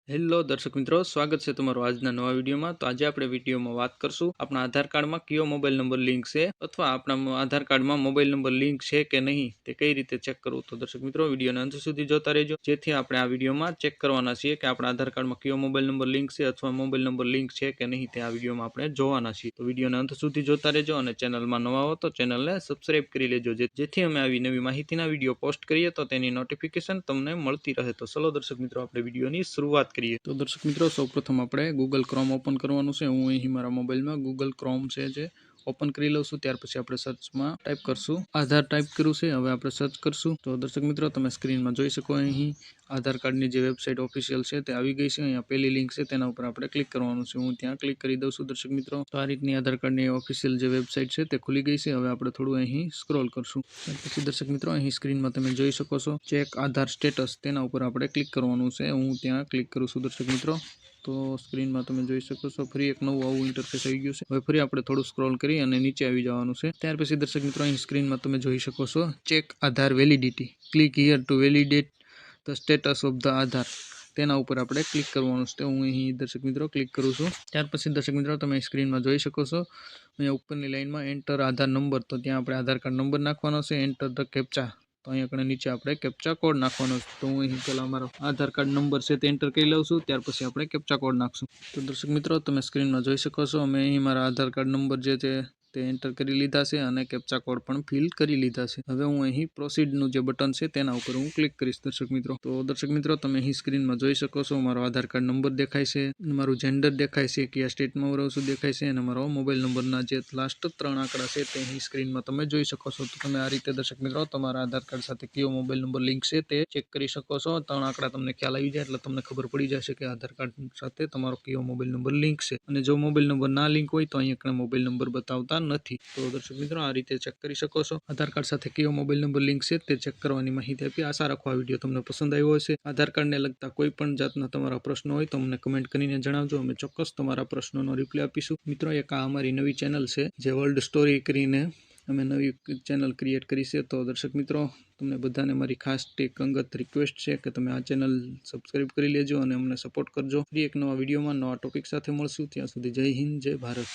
Hello દર્શક મિત્રો, સ્વાગત છે તમારું આજના નવા વિડીયોમાં। તો આજે આપણે વિડીયોમાં વાત કરશું આપણા આધાર કાર્ડમાં કયો મોબાઈલ નંબર લિંક છે અથવા આપણા આધાર કાર્ડમાં મોબાઈલ નંબર લિંક છે કે નહીં તે કઈ રીતે ચેક કરવું। તો દર્શક મિત્રો વિડીયોને અંત સુધી જોતા રહેજો, જેથી આપણે આ વિડીયોમાં ચેક કરવાના છીએ કે આપણા આધાર કાર્ડમાં કયો મોબાઈલ નંબર લિંક છે અથવા મોબાઈલ નંબર લિંક છે કે નહીં તે આ વિડીયોમાં આપણે જોવાના છીએ। તો વિડીયોને અંત સુધી જોતા રહેજો અને ચેનલમાં નવા હો તો ચેનલને સબસ્ક્રાઇબ કરી લેજો, જેથી અમે આવી નવી માહિતીના વિડીયો પોસ્ટ કરીએ તો તેની નોટિફિકેશન તમને મળતી રહે। તો ચલો દર્શક મિત્રો આપણે વિડીયોની શરૂઆત કરીએ। तो दर्शक मित्रों सौप्रथम આપણે गूगल क्रोम ओपन करवानुं છે। હું અહીં મારા મોબાઈલમાં गूगल क्रोम છે જે ओपन કરી લઉં છું। ત્યાર પછી આપણે સર્ચમાં ટાઈપ કરશું આધાર ટાઈપ કર્યું છે। હવે આપણે સર્ચ કરશું તો દર્શક મિત્રો તમે સ્ક્રીનમાં જોઈ શકો અહીં આધાર કાર્ડની જે વેબસાઇટ ઓફિશિયલ છે તે આવી ગઈ છે। અહીંયા પહેલી લિંક છે તેના ઉપર આપણે ક્લિક કરવાનું છે। હું ત્યાં ક્લિક કરી દઉં છું દર્શક મિત્રો। તો આ રીતની આધાર કાર્ડની ઓફિશિયલ જે વેબસાઇટ છે તે ખુલી ગઈ છે। હવે આપણે થોડું અહીં સ્ક્રોલ કરશું। પછી દર્શક મિત્રો અહીં સ્ક્રીનમાં તમે જોઈ શકો છો ચેક આધાર સ્ટેટસ તેના ઉપર આપણે ક્લિક કરવાનું છે। હું ત્યાં ક્લિક કરું છું દર્શક મિત્રો। तो स्क्रीन में તમે જોઈ શકો છો ફરી એક નવું આવું ઇન્ટરફેસ આવી ગયું છે। હવે ફરી આપણે થોડું સ્ક્રોલ કરી અને નીચે આવી જવાનું છે। ત્યાર પછી દર્શક મિત્રો અહીં સ્ક્રીનમાં તમે જોઈ શકો છો check Aadhaar validity, click here to validate the status of the Aadhaar તેના ઉપર આપણે ક્લિક કરવાનું છે। હું અહીં દર્શક મિત્રો ક્લિક કરું છું। ત્યાર પછી દર્શક મિત્રો તમે સ્ક્રીનમાં જોઈ શકો છો અહીંયા ઉપરની લાઈનમાં એન્ટર આધાર નંબર, તો ત્યાં આપણે આધાર કાર્ડ નંબર નાખવાનો છે। એન્ટર ધ કેપ્ચા, તો અહીંયા કણે નીચે આપણે કેપ્ચા કોડ નાખવાનો છે। તો હું અહીં પહેલાં અમારો આધાર કાર્ડ નંબર છે તે એન્ટર કરી લઉં છું, ત્યાર પછી આપણે કેપ્ચા કોડ નાખશું। તો દર્શક મિત્રો તમે સ્ક્રીનમાં જોઈ શકો છો અમે અહીં મારા આધાર કાર્ડ નંબર જે છે તે એન્ટર કરી લીધા છે અને કેપ્ચા કોડ પણ ફિલ કરી લીધા છે। હવે હું અહીં પ્રોસીડનું જે બટન છે તેના ઉપર હું ક્લિક કરીશ દર્શક મિત્રો। તો દર્શક મિત્રો તમે અહીં સ્ક્રીનમાં જોઈ શકો છો મારો આધાર કાર્ડ નંબર દેખાય છે, મારું જેન્ડર દેખાય છે, કયા સ્ટેટમાં હું રહું છું દેખાય છે, અને મારો મોબાઈલ નંબરના જે લાસ્ટ 3 આંકડા છે તે અહીં સ્ક્રીનમાં તમે જોઈ શકો છો। તો તમે આ રીતે દર્શક મિત્રો તમારા આધાર કાર્ડ સાથે કયો મોબાઈલ નંબર લિંક છે તે ચેક કરી શકો છો। 3 આંકડા તમને ખ્યાલ આવી જાય એટલે તમને ખબર પડી જશે કે આધાર કાર્ડ સાથે તમારો કયો મોબાઈલ નંબર લિંક છે। અને જો મોબાઈલ નંબર ના લિંક હોય તો અહીંયા મોબાઈલ નંબર બતાવતા નથી। તો દર્શક મિત્રો આ રીતે ચેક કરી શકો છો આધાર કાર્ડ સાથે કયો મોબાઈલ નંબર લિંક છે તે ચેક કરવાની માહિતી આપી। આશા રાખો આ વિડીયો તમને પસંદ આવ્યો હશે। આધાર કાર્ડને લગતા કોઈ પણ જાતના તમારા પ્રશ્નો હોય તો અમને કમેન્ટ કરીને જણાવજો, અમે ચોક્કસ તમારા પ્રશ્નોનો રિપ્લાય આપીશું। મિત્રો એક આ અમારી નવી ચેનલ છે જે વર્લ્ડ સ્ટોરી કરીને અમે નવી ચેનલ ક્રિએટ કરી છે। તો દર્શક મિત્રો તમને બધાને મારી ખાસ એક અંગત રિક્વેસ્ટ છે કે તમે આ ચેનલ સબસ્ક્રાઇબ કરી લેજો અને અમને સપોર્ટ કરજો। ફરી એક નવા વિડીયોમાં નવા ટોપિક સાથે મળશું, ત્યાં સુધી જય હિન્દ, જય ભારત।